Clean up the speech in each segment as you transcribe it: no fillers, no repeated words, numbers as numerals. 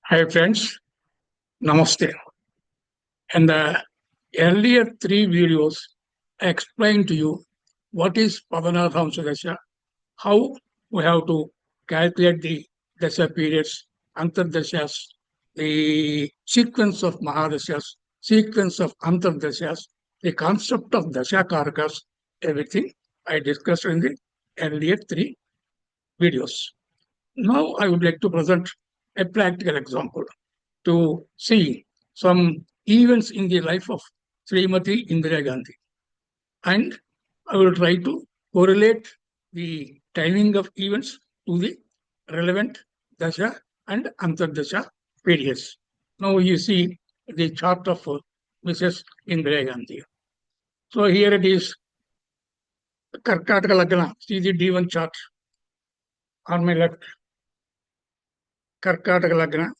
Hi friends, Namaste. In the earlier three videos, I explained to you what is Padanathamsa Dasha, how we have to calculate the Dasha periods, Antardashas, the sequence of mahadashas, sequence of Antardashas, the concept of Dasha Karakas, everything I discussed in the earlier three videos. Now I would like to present a practical example to see some events in the life of Srimati Indira Gandhi. And I will try to correlate the timing of events to the relevant Dasha and Antardasha periods. Now you see the chart of Mrs. Indira Gandhi. So here it is Karkataka Lagna. See the D1 chart on my left. Karkataka Lagna.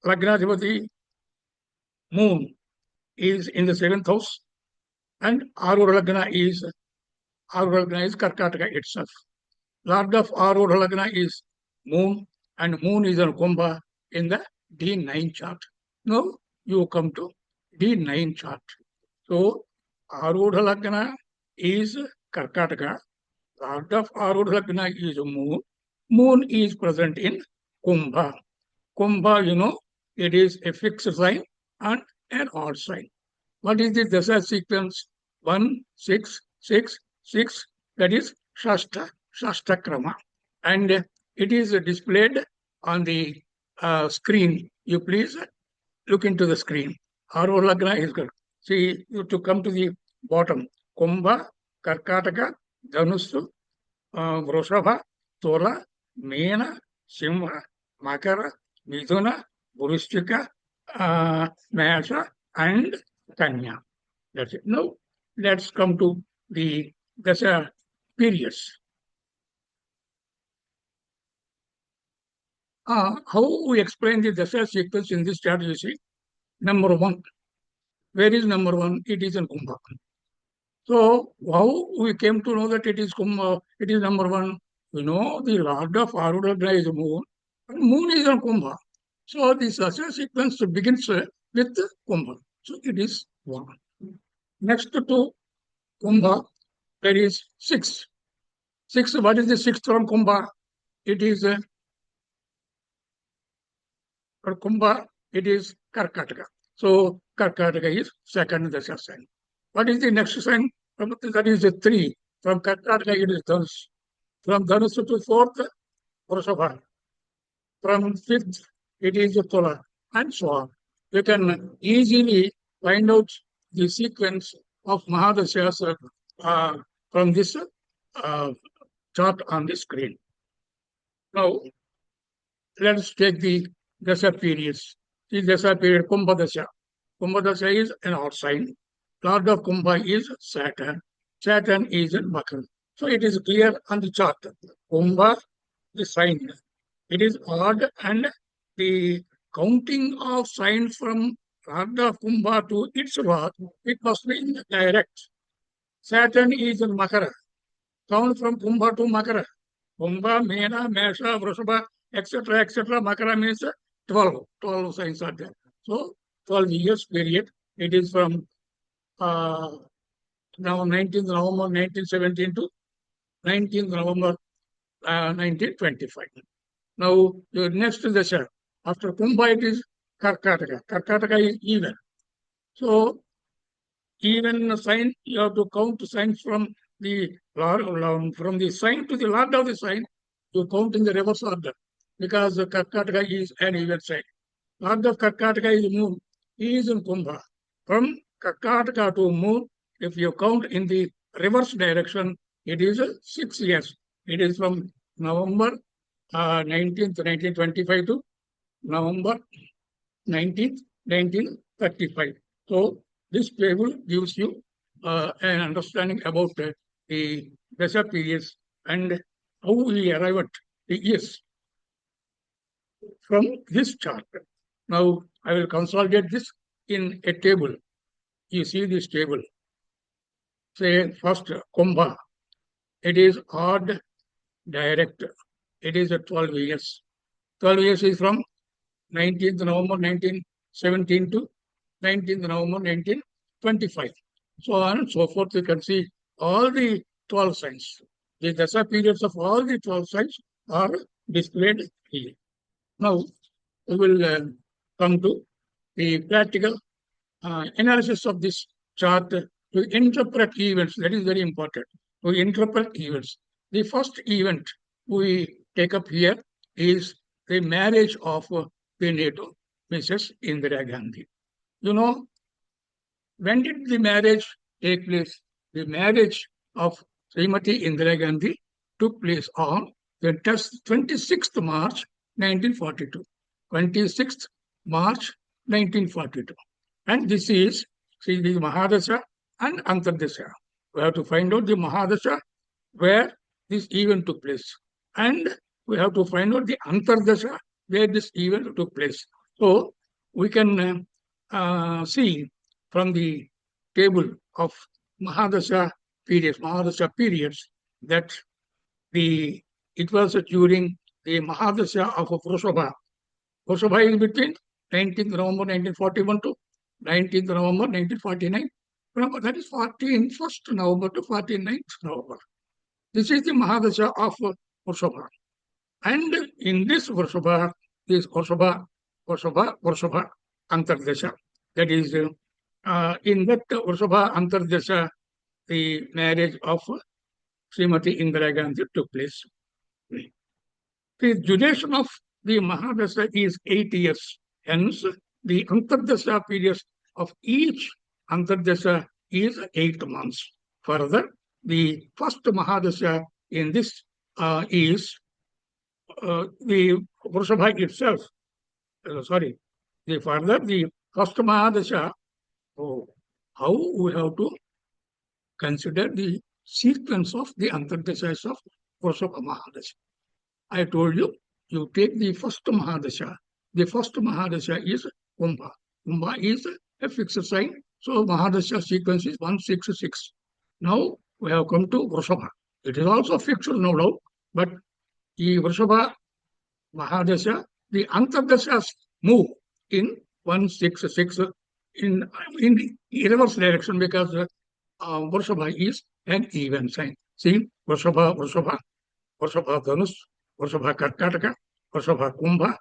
Lagna moon is in the seventh house, and Arudha Lagna is Karkataka itself. Lord of Arudha Lagna is moon, and moon is on Kumbha in the D9 chart. Now you come to D9 chart. So Arudha Lagna is Karkataka. Lord of Arudha Lagna is moon. Moon is present in Kumbha. Kumbha, it is a fixed sign and an odd sign. What is the Dasa sequence? 1, 6, 6, 6. That is Shashta Krama. And it is displayed on the screen. You please look into the screen. Arudha Lagna is good. See, you to come to the bottom. Kumbha, Karkataka, Dhanusu, Vrushabha, Tola, Mena, Simha, Makara, Mithuna, Vrishchika, Mesha, and Kanya. That's it. Now, let's come to the Dasha periods. How we explain the Dasha sequence in this chart, you see. Number 1. Where is number 1? It is in Kumbha. So, how we came to know that it is Kumbha, it is number 1? We know the Lord of Arudha is moon, and moon is in Kumbha. So, this Dasha sequence begins with Kumbha. So, it is 1. Next to Kumbha, there is 6. 6, what is the 6th from Kumbha? It is for Kumbha, it is Karkataka. So Karkataka is second Dasha sign. What is the next sign? That is the 3. From Karkataka, it is Dhanus. From Dhanus to 4th, Vrushabha. From 5th, it is Tula, and so on. You can easily find out the sequence of mahadashas from this chart on the screen. Now, let's take the Dasha periods. The Dasha period, Kumbha Dasha. Kumbha Dasha is an odd sign. Lord of Kumbha is Saturn. Saturn is in Makara. So it is clear on the chart. Kumbha, the sign. It is odd, and the counting of signs from Lord of Kumbha to its Lord, it must be direct. Saturn is in Makara. Count from Kumbha to Makara. Kumbha, Mena, Mesha, Vrushabha, etc., etc. Makara means 12. 12 signs are there. So, 12 years period. It is from now 19th November 1917 to 19th November 1925. Now, the next Dasha. After Kumbha, it is Karkataka. Karkataka is even. So, even sign, you have to count signs from the sign to the Lord of the sign. You count in the reverse order, because the Karkataka is an even sign. Lord of Karkataka is moon. He is in Kumbha. From Karkataka to moon, if you count in the reverse direction, it is 6 years. It is from November 19th, 1925 to November 19th, 1935. So this table gives you an understanding about the Dasha periods and how we arrive at the years from this chart. Now I will consolidate this in a table. You see this table. Say first Kumbha. It is odd direct. It is 12 years. 12 years is from 19th November 1917 to 19th November 1925. So on and so forth, you can see all the 12 signs. The Dasa periods of all the 12 signs are displayed here. Now, we will come to the practical analysis of this chart to interpret events. That is very important. To interpret events. The first event we take up here is the marriage of the NATO, Mrs. Indira Gandhi. You know, when did the marriage take place? The marriage of Srimati Indira Gandhi took place on the 26th March 1942. 26th March 1942. And this is, see, the mahadasha and antardasha. We have to find out the mahadasha where this event took place. And we have to find out the antardasha where this event took place. So we can see from the table of mahadasha periods that it was during the mahadasha of Vrushabha. Vrushabha is between 19th November 1941 to 19th November 1949. Remember, that is 1st November to 49th November. This is the mahadasha of Vrushabha. And in this Vrushabha, Vrushabha antardasha. That is, in that Vrushabha antardasha, the marriage of Srimati Indira Gandhi took place. The duration of the mahadasha is 8 years. Hence, the antardasha periods of each antardasha is 8 months. Further, the first mahadasha in this is the Vrushabha itself. The first mahadasha. How we have to consider the sequence of the antardashas of Vrushabha mahadasha. I told you, you take the first mahadasha. The first mahadasha is Kumbha. Kumbha is a fixed sign. So mahadasha sequence is 166. Now we have come to Vrushabha. It is also fixed, no doubt. But the Vrushabha mahadasha, the antardashas move in 166 in reverse direction because Vrushabha is an even sign. See, Vrushabha Dhanush, Vrushabha Karkataka, Vrushabha Kumbha,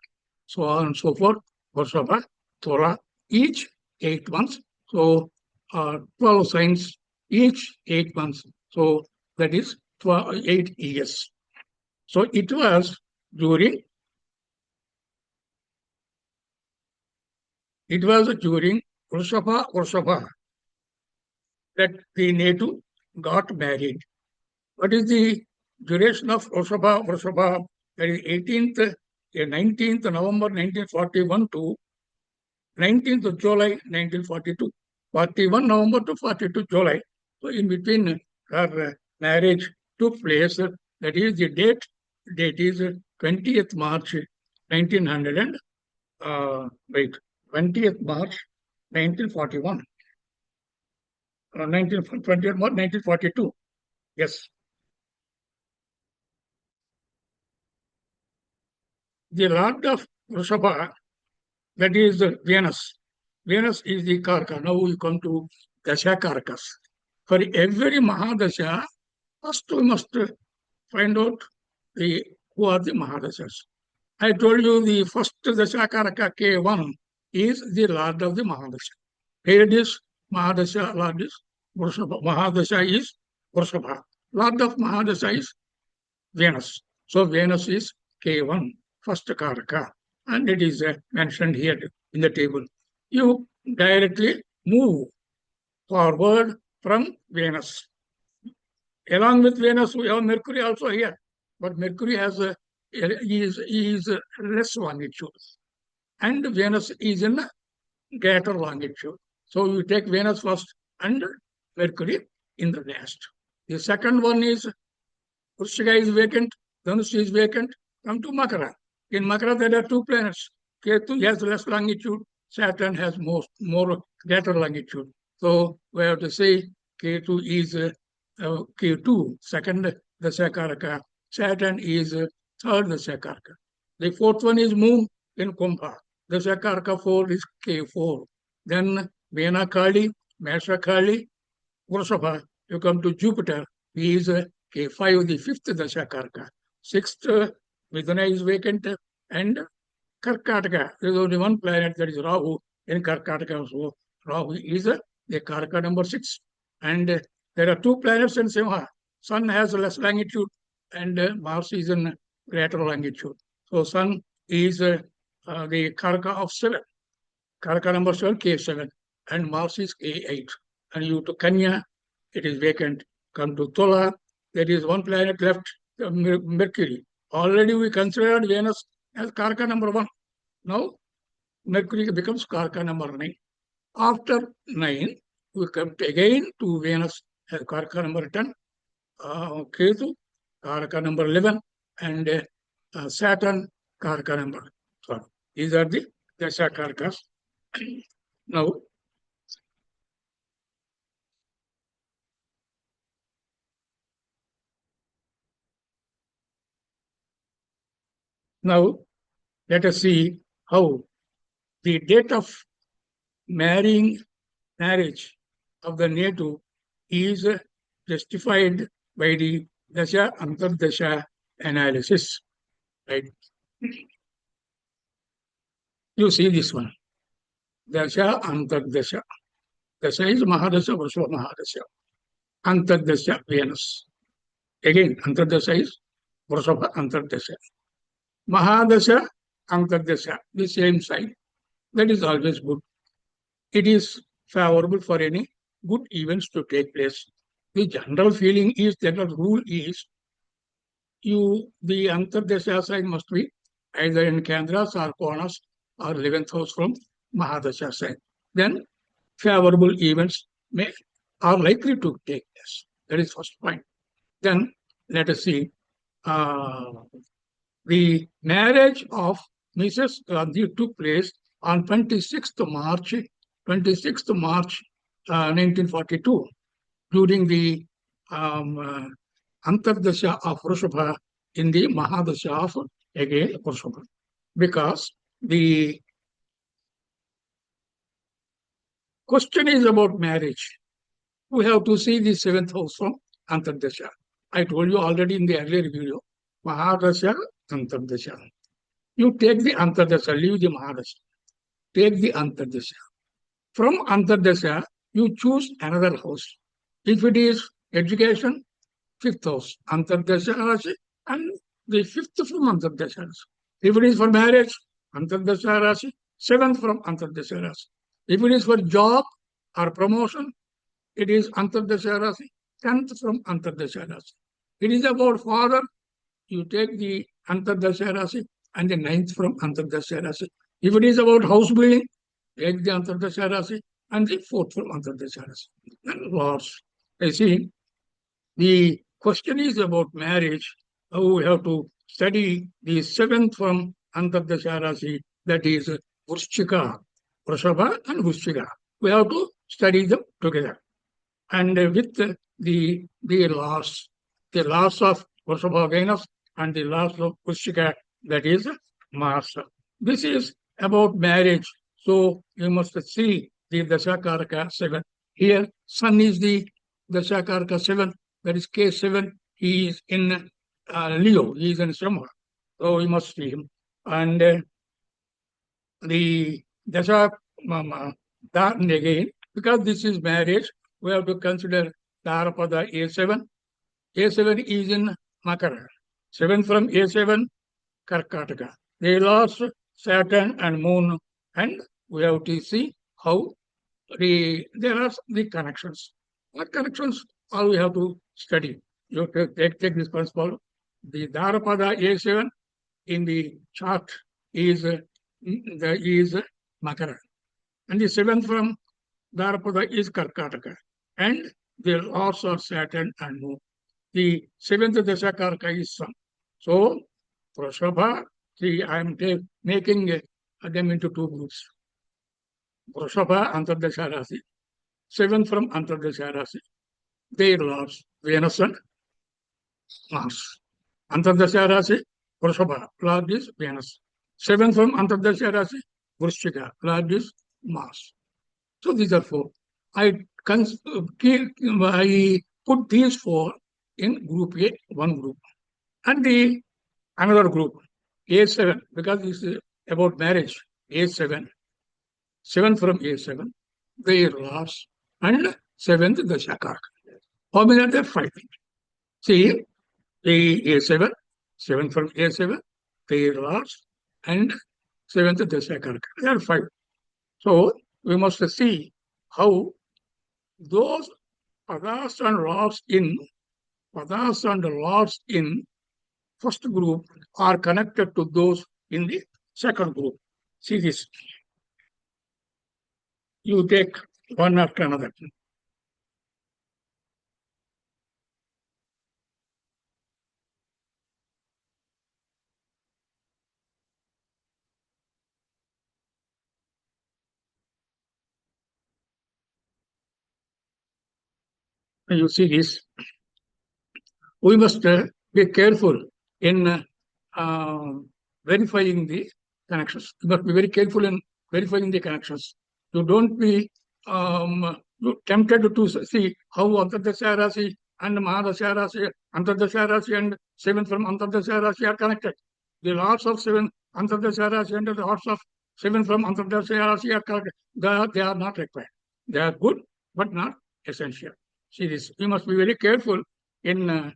so on and so forth, Vrushabha, Tula, each 8 months. So 12 signs, each 8 months. So that is 8 years. So it was during Vrushabha that the native got married. What is the duration of Vrushabha? That is 19th November 1941 to 19th of July 1942. 41 November to 42 July. So in between her marriage took place. That is the date is 20th March 20th March 1941. 20th March 1942. Yes. The Lord of Vrushabha, that is Venus. Venus is the Karaka. Now we come to Dasha Karakas. For every Mahadasha, first we must find out who are the Mahadashas. I told you the first Dasha Karaka K1 is the Lord of the Mahadasha. Here it is Mahadasha, Lord is Vrushabha. Mahadasha is Vrushabha. Lord of Mahadasha is Venus. So Venus is K1, first Karaka. And it is mentioned here in the table. You directly move forward from Venus. Along with Venus, we have Mercury also here. But Mercury has is less longitude. And Venus is in greater longitude. So you take Venus first and Mercury in the last. The second one is Vrishika is vacant, Dhanush is vacant. Come to Makara. In Makara, there are 2 planets. Ketu has less longitude, Saturn has more greater longitude. So we have to say Ketu is K2, second Dasha Karaka. Saturn is third Dasha Karaka. The fourth one is moon in Kumbha. Dasha Karka 4 is K4. Then Vena Kali, Mesha Kali, Vrashabha. You come to Jupiter. He is K5, the fifth Dasha Karka. Sixth, Midana is vacant, and Karkataka. There is only one planet, that is Rahu in Karkataka. So Rahu is the Karka number 6. And there are two planets in Simha. Sun has less longitude and Mars is in greater longitude. So Sun is the Karka of 7. Karaka number 7, K7. And Mars is K8. And you to Kanya, it is vacant. Come to Tola, there is one planet left, Mercury. Already we considered Venus as Karaka number 1. Now, Mercury becomes Karaka number 9. After 9, we come again to Venus as Karaka number 10, Ketu, Karaka number 11, and Saturn, Karaka number 12. These are the Dasha Karakas. Now, let us see how the date of marriage of the native is justified by the Dasha Antardasha analysis. Right? You see this one. Dasha Antardasha. Dasha is mahadasha, Vrashava mahadasha. Antardasha, Venus. Again, Antardasha is Vrashava Antardasha. Mahadasha, Antardasha, the same sign. That is always good. It is favorable for any good events to take place. The general feeling is, general rule is, the Antardasha sign must be either in Kendras or Konas or 11th house from Mahadasha sign. Then favorable events are likely to take place. That is first point. Then let us see the marriage of Mrs. Gandhi took place on 26th March 1942 during the Antardasha of Vrashava in the Mahadasha of again Vrashava, because the question is about marriage. We have to see the 7th house from Antardasha. I told you already in the earlier video, Mahadasha, Antardasha. You take the Antardasha, leave the Mahadasha. Take the Antardasha. From Antardasha, you choose another house. If it is education, 5th house, Antardasha Rasi, and the 5th from Antardasha Rasi. If it is for marriage, Antardasha Rasi, 7th from Antardasha Rasi. If it is for job or promotion, it is Antardasha Rasi, 10th from Antardasha Rasi. It is about father, you take the Antardasha Rasi and the 9th from Antardasha Rasi. If it is about house building, take the Antardasha Rasi and the 4th from Antardasha Rasi. And Lords, I see, the question is about marriage. We have to study the 7th from Antardasha Rasi, that is Vrishchika, Vrashava and Vrishchika. We have to study them together. And with the laws of Vrashava Venus and the laws of Vrishchika, that is Mars. This is about marriage. So you must see the Dasha Karaka 7. Here, Sun is the Dasha Karaka 7, that is K7. He is in Leo, he is in Simha. So we must see him. And the Dasha, again, because this is marriage, we have to consider Darapada A7. A7 is in Makara. 7 from A7, Karkataka. They lost Saturn and Moon, and we have to see how there are the connections. What connections? All we have to study. You have to take this principle. The Darapada A7 in the chart is Makara. And the 7th from Darapada is Karkataka. And the loss of Saturn and Moon. The 7th Dasha Karaka is Sun. So, Vrashava, see, I am making them into two groups. Vrashava, Antardasha Rasi. 7th from Antardasha Rasi. Their lords, Venus and Mars. Antardasha Rasi, Vrishaba, Lord is Venus. 7 from Antardasha Rasi, Vrishchika, Lord is Mars. So these are 4. I put these 4 in group A, one group. And the another group, A7, because this is about marriage, A7, 7 from A7, their lords, and 7th the Shakar. How many are there? 5. See, the A7, 7 from A7, their lords, and 7th the Shakar. There are 5. So we must see how those padas and lords in first group are connected to those in the second group. See this. You take one after another. You see this. We must be careful in verifying the connections. You must be very careful in verifying the connections. You don't be tempted to see how Antardasha Rasi and Mahadasha Rasi, Antardasha Rasi and 7 from Antardasha Rasi are connected. The lords of 7 Antardasha Rasi and the lords of 7 from Antardasha Rasi are connected. They are not required. They are good, but not essential. See this. You must be very careful in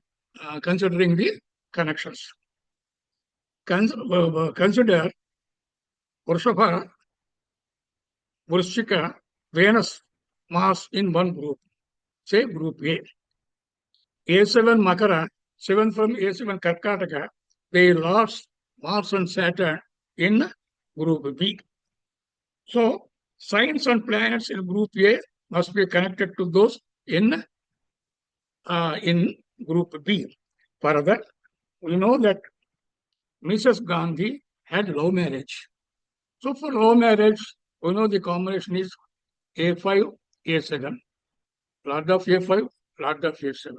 considering the connections. Consider Vrishaba, Vrishchika, Venus, Mars in one group. Say group A. A7 Makara, 7 from A7 Karkataka, they lost Mars and Saturn in group B. So signs and planets in group A must be connected to those in group B. Further, we know that Mrs. Gandhi had love marriage. So for love marriage, we know the combination is A5, A7, Lord of A5, Lord of A7,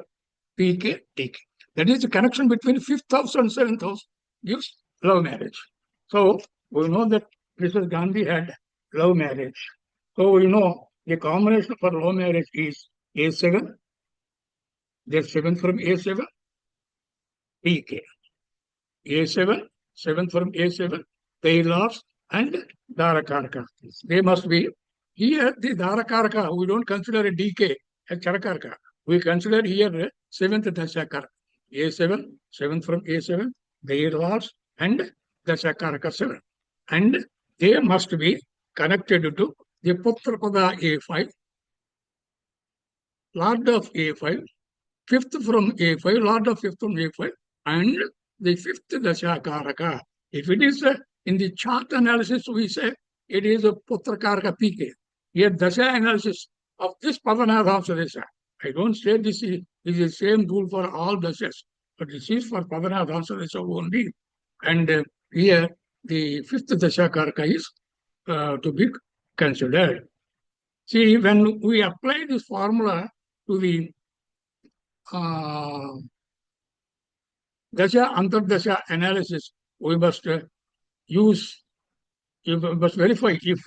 PK, TK. That is the connection between 5th house and 7th house gives love marriage. So we know that Mrs. Gandhi had love marriage. So we know the combination for love marriage is A7, there's 7 from A7, PK. A7, 7 from A7, they lost, and Dharakaraka. They must be here. The Dharakaraka, we don't consider a DK as Charakaraka. We consider here 7th Dashakara. A7, 7 from A7, they lost, and Dashakaraka 7. And they must be connected to the Putrapada A5, Lord of A5, 5th from A5, Lord of 5th from A5, and the 5th Dashakaraka. If it is in the chart analysis, we say it is a Putrakaraka PK. Here, Dasha analysis of this Padanathamsa Dasha. I don't say this is the same rule for all Dashas, but this is for Padanathamsa Dasha only. And here, the 5th Dashakaraka is to be considered. See, when we apply this formula to the Dasha Antardasha analysis, we must use, you must verify if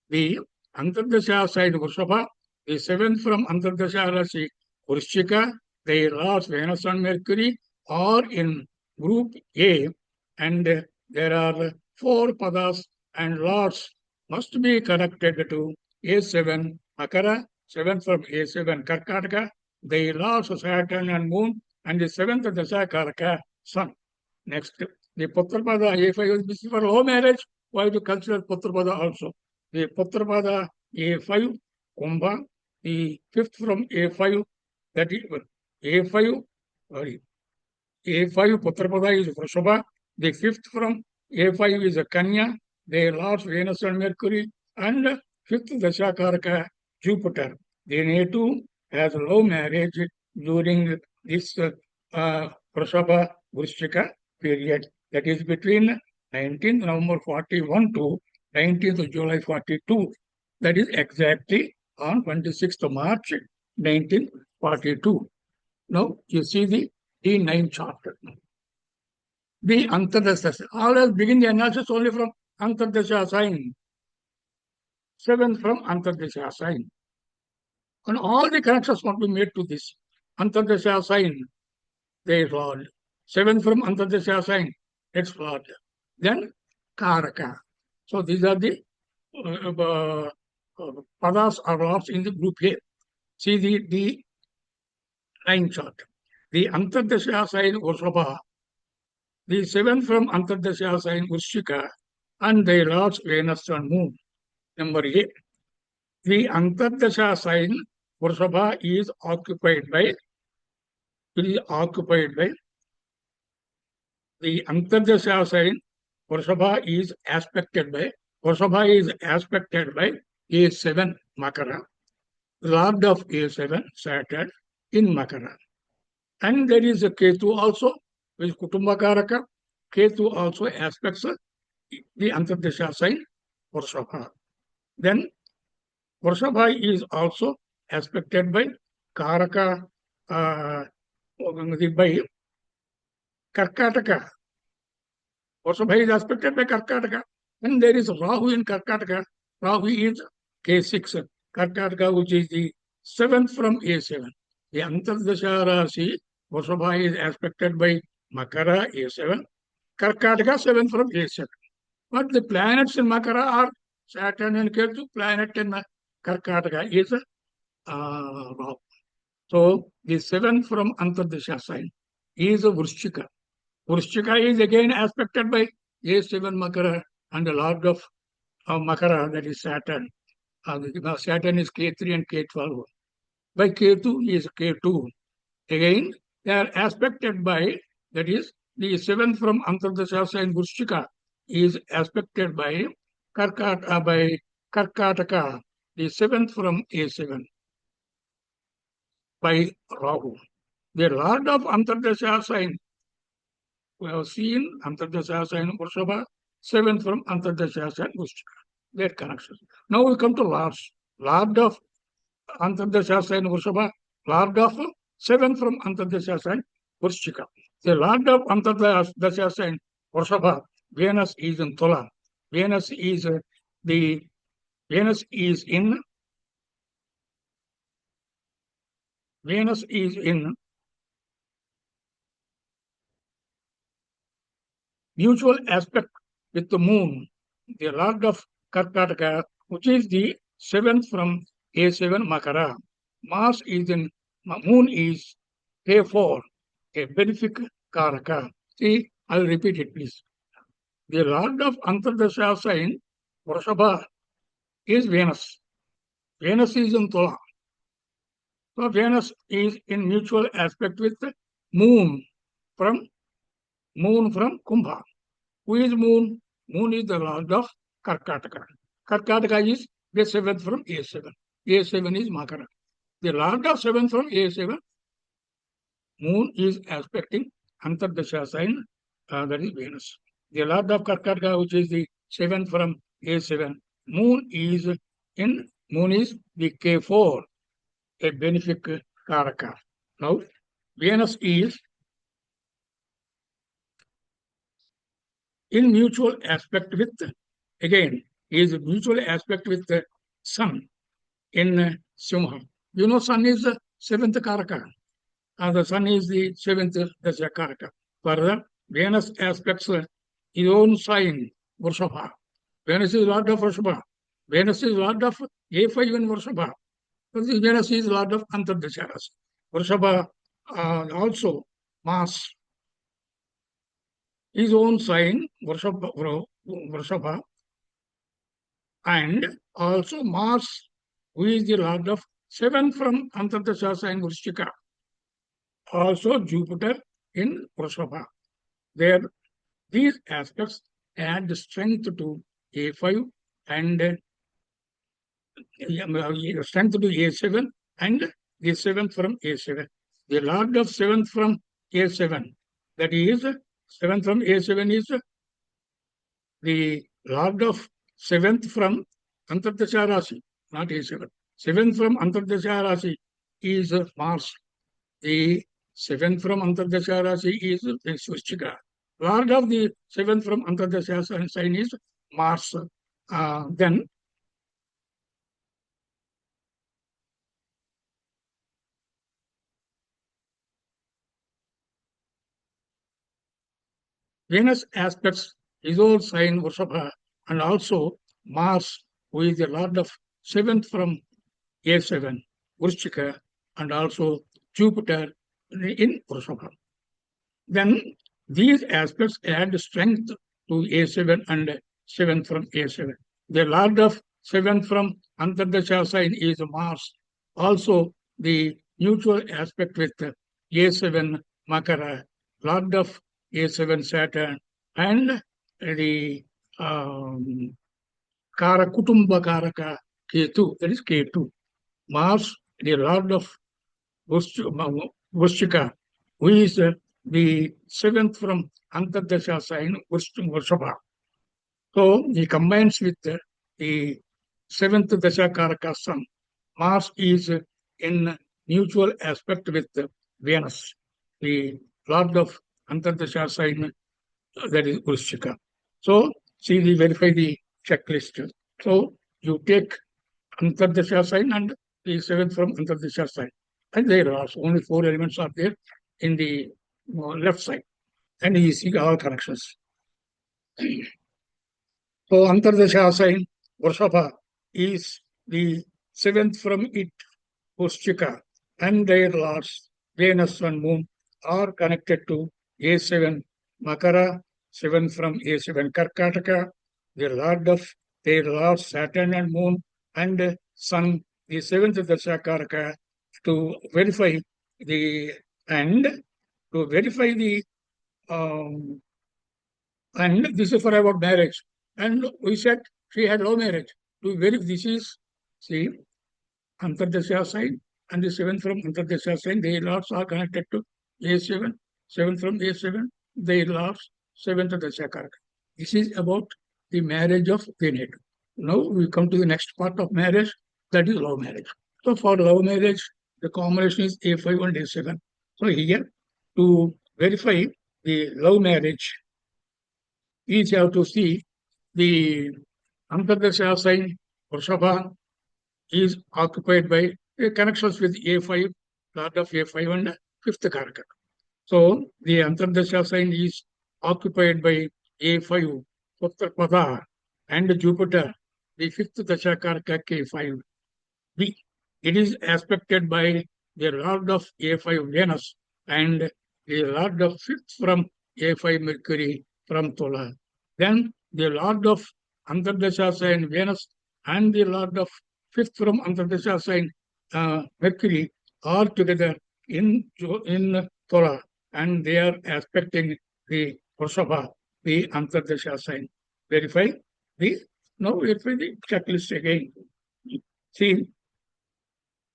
the Antardasha side Vrishaba, the 7th from Antardasha Rasi Vrishchika, they lost Venus and Mercury, or in group A, and there are 4 padas and lords must be connected to A7 Makara, 7 from A7 Karkataka, they lost Saturn and Moon, and the 7th Dashakaraka Sun. Next, the Putrapada A5 is for love marriage. Why to consider Putrapada also? The Putrapada A5 Kumbha, the 5th from A5, that is A5, sorry, A5 Putrapada is Vrishaba, the 5th from A5 is Kanya, they lost Venus and Mercury, and 5th Dashakaraka Jupiter. Then A2 has love marriage during this Vrishaba Vrishchika period, that is between 19th November 41 to 19th July 42. That is exactly on 26th March 1942. Now you see the D9 chart. the Antardasha. Always begin the analysis only from Antardasha sign. 7 from Antardasha sign. And all the connections must be made to this Antardasha sign. They is Lord. 7 from Antardasha sign. It's Lord. Then Karaka. So these are the padas or lords in the group A. See the line chart. The Antardasha sign Vrshabha, the 7 from Antardasha sign Vrishika, and the lords Venus and Moon. Number A. The Antardasha sign Vrshabha is occupied by the Antardasha sign Vrshabha is aspected by A7 Makara, Lord of A7 Saturn in Makara. And there is a Ketu also, which is Kumbha Karaka. Ketu also aspects the Antardasha sign Vrshabha. Then Vrshabha is also aspected by Karaka, by Karkataka. Vrshabha is aspected by Karkataka. And there is Rahu in Karkataka. Rahu is K6, Karkataka, which is the 7th from A7. The Antardasha Rasi, Vrshabha is aspected by Makara A7, Karkataka 7 from A7. But the planets in Makara are Saturn and Ketu. Planet in Karkataka is Rahu. So the 7 from Antardasha sign is Vrishika. Vrishika is again aspected by A7 Makara and the Lord of Makara, that is Saturn. Saturn is K3 and K12. By K2 is K2. Again, they are aspected by, that is, the 7th from Antardasha sign Vrishika is aspected by Karkataka, the 7th from A7 by Rahu. The Lord of Antardasha sign, we have seen Antardasha sign Vrshabha, 7th from Antardasha sign Vrishika. That connection. Now we come to Lords. Lord of Antardasha sign Vrshabha, Lord of 7th from Antardasha sign Vrishika. The Lord of Antardasha sign Vrshabha, Venus is in Tula. Venus is in mutual aspect with the moon, the Lord of Karkataka, which is the 7th from A7 Makara. Mars is in, moon is K4, a benefic Karaka. See, I'll repeat it, please. The Lord of Antardasha sign, Vrshabha, is Venus. Venus is in Tula. So Venus is in mutual aspect with the moon from Kumbha. Who is moon? Moon is the Lord of Karkataka. Karkataka is the 7th from A7. A7 is Makara. The Lord of 7th from A7, moon is aspecting Antardasha sign, that is Venus. The Lord of Karkataka, which is the 7th from A7, moon is the K4, a benefic Karaka. Now, Venus is in mutual aspect with, again, is mutual aspect with the Sun in Simha. You know, Sun is the 7th Karaka. And the Sun is the 7th Dasha Karaka. Further, Venus aspects his own sign, Vrshabha. Venus is Lord of Vrshabha. Venus is Lord of A5 in Vrshabha. Venus is Lord of Antardasharas. Vrshabha also Mars, his own sign, Vrshabha, and also Mars, who is the Lord of 7 from Antardasha sign Vrishika. Also Jupiter in Vrshabha. These aspects add strength to A5 and strength to A7 and the 7th from A7. The Lord of 7th from A7, that is 7th from A7 is the Lord of 7th from Antardasha Rasi, not A7. 7th from Antardasha Rasi is Mars. The 7th from Antardasha Rasi is Vrishika. Lord of the seventh from Antardasha sign is Mars. Then Venus aspects his own sign Vrishabha, and also Mars, who is the Lord of seventh from A7, Vrishchika, and also Jupiter in Vrishabha. Then these aspects add strength to A7 and 7 from A7. The Lord of 7 from Antardasha sign is Mars. Also, the neutral aspect with A7 Makara, Lord of A7 Saturn, and the Kumbha Karaka K2, that is K2. Mars, the Lord of Vrishchika, who is the seventh from Antardasha sign, Vrishabha. So he combines with the seventh Dasha Karakas sun. Mars is in mutual aspect with Venus, the Lord of Antardasha sign, that is Vrishchika. So see, we verify the checklist. So you take Antardasha sign and the seventh from Antardasha sign. And there are only four elements are there in the left side. And you see all connections. So Antardasha sign, Vrishabha, is the seventh from it, Pushchika, and their lords, Venus and Moon, are connected to A7 Makara, 7 from A7 Karkataka, the lord of their lords Saturn and Moon, and Sun, the seventh Dashakaraka, to verify the and to verify the um, and this is for about marriage. And we said she had love marriage. To verify this is see Antardasya sign and the seventh from Antardasya sign, their lords are connected to A7, 7 from A7, their lords, 7th Dasyakaraka. This is about the marriage of Venet. Now we come to the next part of marriage, that is love marriage. So for love marriage, the combination is A5 and A7. So here, to verify the love marriage, each have to see the Antardasya sign, Vrishabha, is occupied by connections with A5, Lord of A5 and fifth Karaka. So the Antardasha sign is occupied by A5, Uttarpada, and Jupiter, the fifth Dasha Karaka K5. It is aspected by the Lord of A5 Venus and the Lord of fifth from A5 Mercury from Tola. Then the Lord of Antardasha sign Venus and the Lord of fifth from Antardasha sign Mercury are together in Tola, and they are aspecting the Vrishabha, the Antardasha sign. Verify now verify the checklist again. See,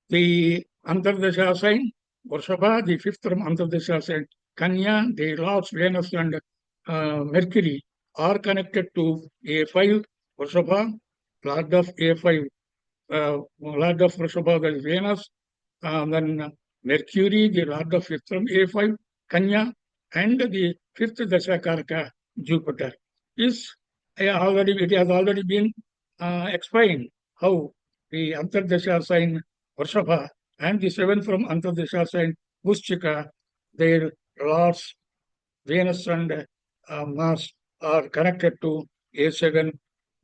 the Antardasha sign, Vrishabha, the fifth from Antardasha sign, Kanya, the lords Venus and Mercury are connected to A5, Vrishabha, Lord of A5, Lord of Vrishabha, that is Venus, then Mercury, the Lord of fifth from A5, Kanya, and the fifth Dashakaraka, Jupiter. It has already been explained how the Antardasha sign Vrishabha and the seventh from Antardasha sign Vushchika, their lords Venus and Mars are connected to A7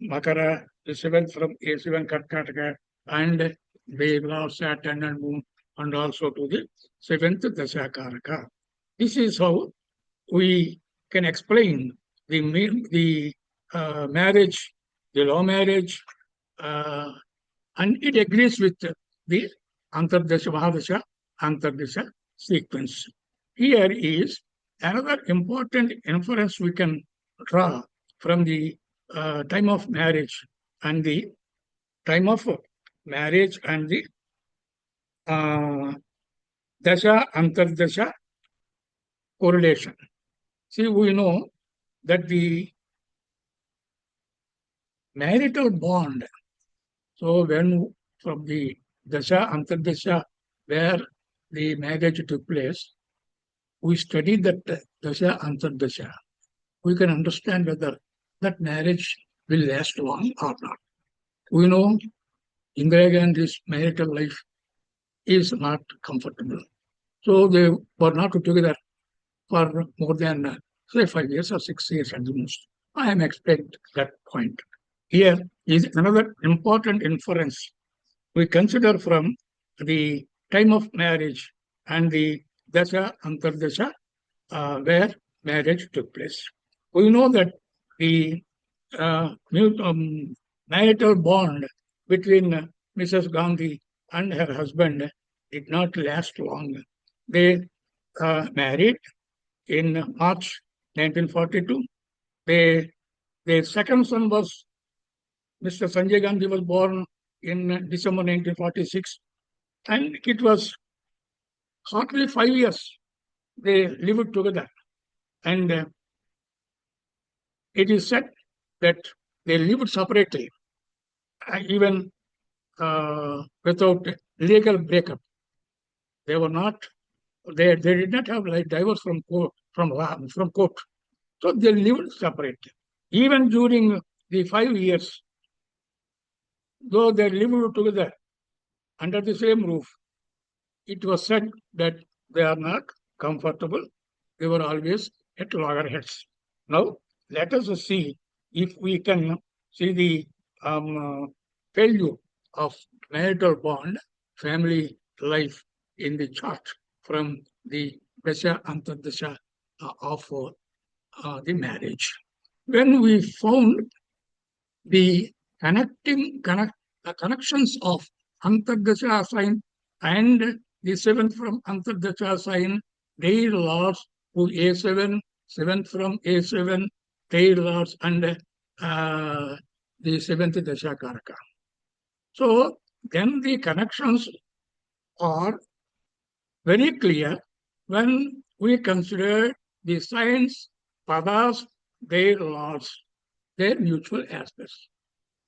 Makara, the seventh from A7 Karkataka, and they lord Saturn and Moon, and also to the seventh Dashakaraka. This is how we can explain the marriage, the law marriage, uh, and it agrees with the Antardasha Mahadasha Antardasha sequence. Here is another important inference we can draw from the time of marriage and the time of marriage and the Dasha Antardasha correlation. See, we know that the marital bond, so when from the Dasha Antardasha where the marriage took place, we studied that Dasha Antardasha. we can understand whether that marriage will last long or not. We know Indira Gandhi's marital life is not comfortable. So they were not together for more than, say, 5 years or 6 years at the most. I am expect that point. Here is another important inference we consider from the time of marriage and the Dasha, Antardasha, where marriage took place. We know that the marital bond between Mrs. Gandhi and her husband did not last long. They married in March 1942. Their second son was Mr. Sanjay Gandhi was born in December 1946, and it was hardly 5 years they lived together. And it is said that they lived separately, even without legal breakup. They were not. They did not have like divorce from court, from court. So they lived separately. Even during the 5 years, though they lived together under the same roof, it was said that they are not comfortable. They were always at loggerheads. Now, let us see if we can see the failure of marital bond, family life in the chart from the Dasha Antardasha of the marriage. When we found the connections of Antardasha sign and the seventh from Antardasha sign, their lords to A7, seventh from A7, their lords, and the seventh Dasha Karaka. So then the connections are very clear when we consider the signs, padas, their lords, their mutual aspects.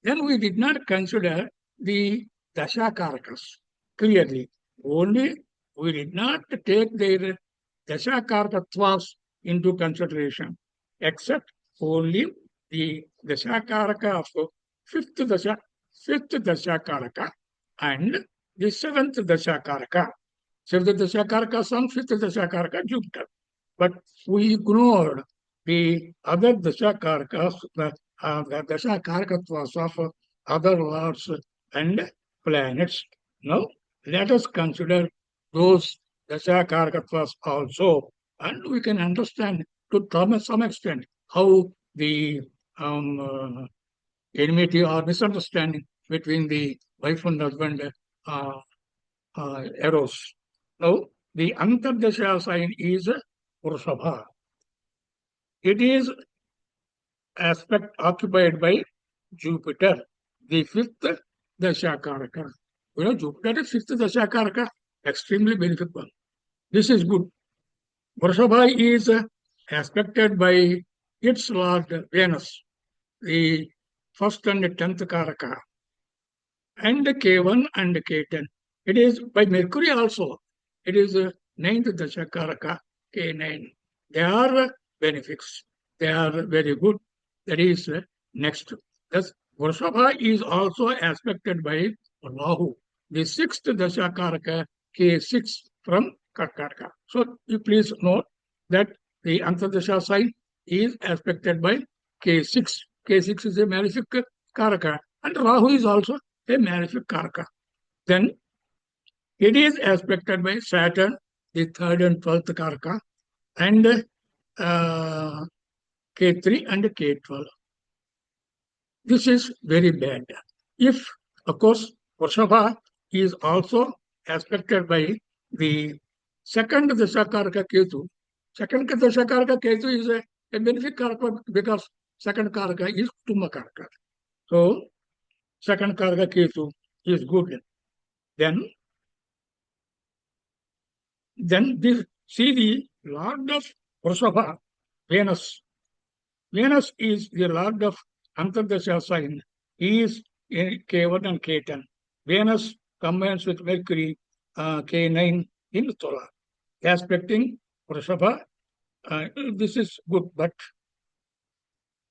Then we did not consider the Dasha Karakas clearly. Only we did not take their Dasha Karakatwas into consideration, except only the Dasha Karaka of fifth Dasha Karaka and the seventh Dasha Karaka. Seventh Dasha Karaka Sun, fifth Dasha Karaka Jupiter. But we ignored the other Dasha Karakas, the Dasha Karakatwas of other lords and planets. Now, let us consider those Dasha Karakatwas also, and we can understand to some extent how the enmity or misunderstanding between the wife and husband arose. Now, the Antardasha sign is Vrushabha. It is aspect occupied by Jupiter, the fifth Dashakaraka. You know, Jupiter is fifth Dashakaraka, extremely beneficial. This is good. Vrushabha is aspected by its lord Venus, the first and 10th Karaka, and K1 and K10. It is by Mercury also. It is 9th Dashakaraka, K9. They are benefics. They are very good. That is next. Thus, Vrushabha is also aspected by Rahu, the sixth Dashakaraka, K6 from Karkataka. So you please note that the Antardasha sign is aspected by K6. K6 is a malefic Karaka, and Rahu is also a malefic Karaka. Then it is aspected by Saturn, the third and 12th Karaka, and K3 and K12. This is very bad. If, of course, Vrushabha is also aspected by the second Dashakaraka Ketu. Second Dashakaraka Ketu is a benefic Karaka because second Karaka is Kumbha Karaka. So, second Karaka Ketu is good. Then this, see the Lord of Vrushabha, Venus. Venus is the Lord of Antardasha sign. He is in K1 and K10. Venus combines with Mercury, K9 in Tula. Aspecting Vrushabha, this is good, but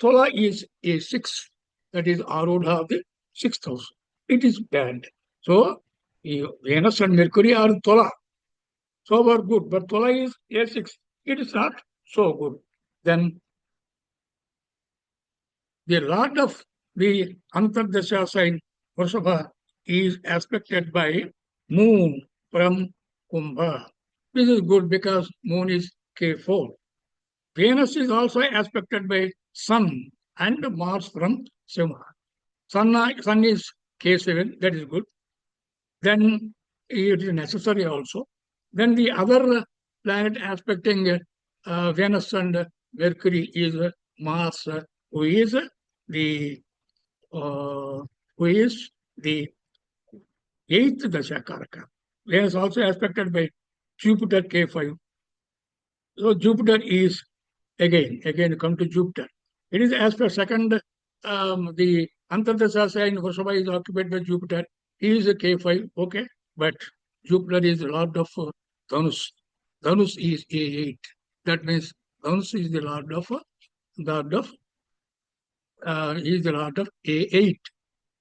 Tola is a 6, that is Arudha of the 6th house. It is bad. So, Venus and Mercury are Tola. So are good, but Tola is A6. It is not so good. Then the Lord of the Antardasha sign, Vrishaba, is aspected by Moon from Kumbha. This is good because Moon is K4. Venus is also aspected by Sun and Mars from Simha. Sun is K7, that is good. Then it is necessary also. Then the other planet aspecting Venus and Mercury is Mars, who is the uh, who is the eighth Dasha Karaka. Venus also aspected by Jupiter K5. So Jupiter is again come to Jupiter. It is as per second, the Antardasha sign Vrishaba is occupied by Jupiter. He is a K5, okay, but Jupiter is the lord of Dhanus. Dhanus is A8. That means Dhanus is the lord of he is the lord of A8.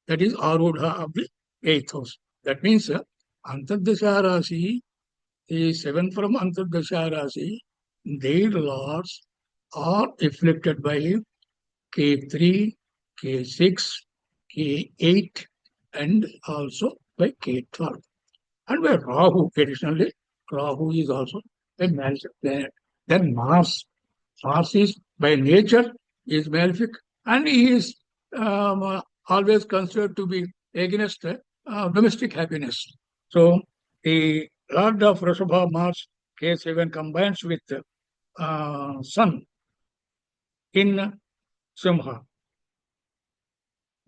That is Arudha of the 8th house. That means Antardasha Rasi, the 7 from Antardasha Rasi, their lords are afflicted by K3, K6, K8, and also by K12. And by Rahu, additionally, Rahu is also a malefic planet. Then Mars is by nature is malefic, and he is always considered to be against domestic happiness. So the Lord of Vrishaba, Mars, K7 combines with Sun in Simha.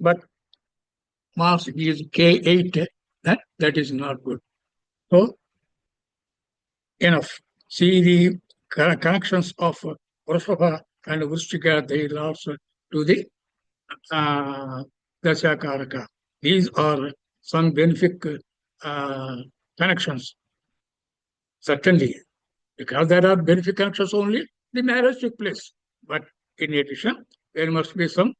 But Mars is K8, that is not good. So, enough. See the connections of Vrishaba and Vrishchika, they lords to the Dasha Karaka. These are some benefic connections. Certainly, because there are benefic connections only, the marriage took place. But in addition, there must be some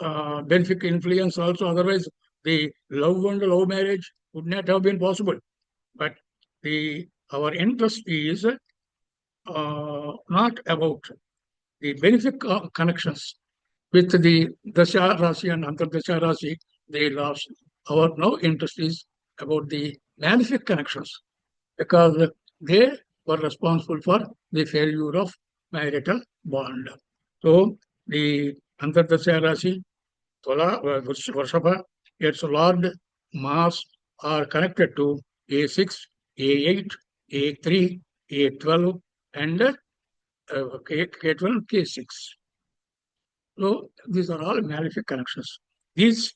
benefic influence also. Otherwise, the love and love marriage would not have been possible. But our interest is not about the benefic connections with the Dasha Rasi and Antardasha Rasi. They lost. Our now interest is about the malefic connections because they were responsible for the failure of marital bond. So the Antardasha Rasi, Tola, Vrishaba, its Lord, Mars are connected to A6, A8, A3, A12, and K12, K6. So these are all malefic connections. These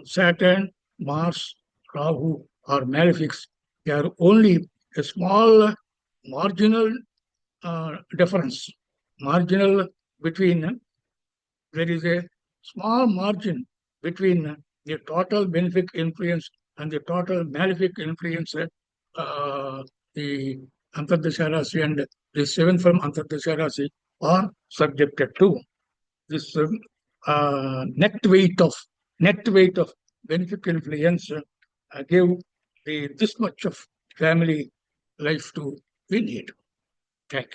Saturn, Mars, Rahu are malefics. They are only a small marginal difference. Marginal between, there is a small margin between the total benefic influence and the total malefic influence. The Antardasha Rasi and the 7 from Antardasha Rasi are subjected to this net weight of benefic influence give this much of family life to be need. Thank you.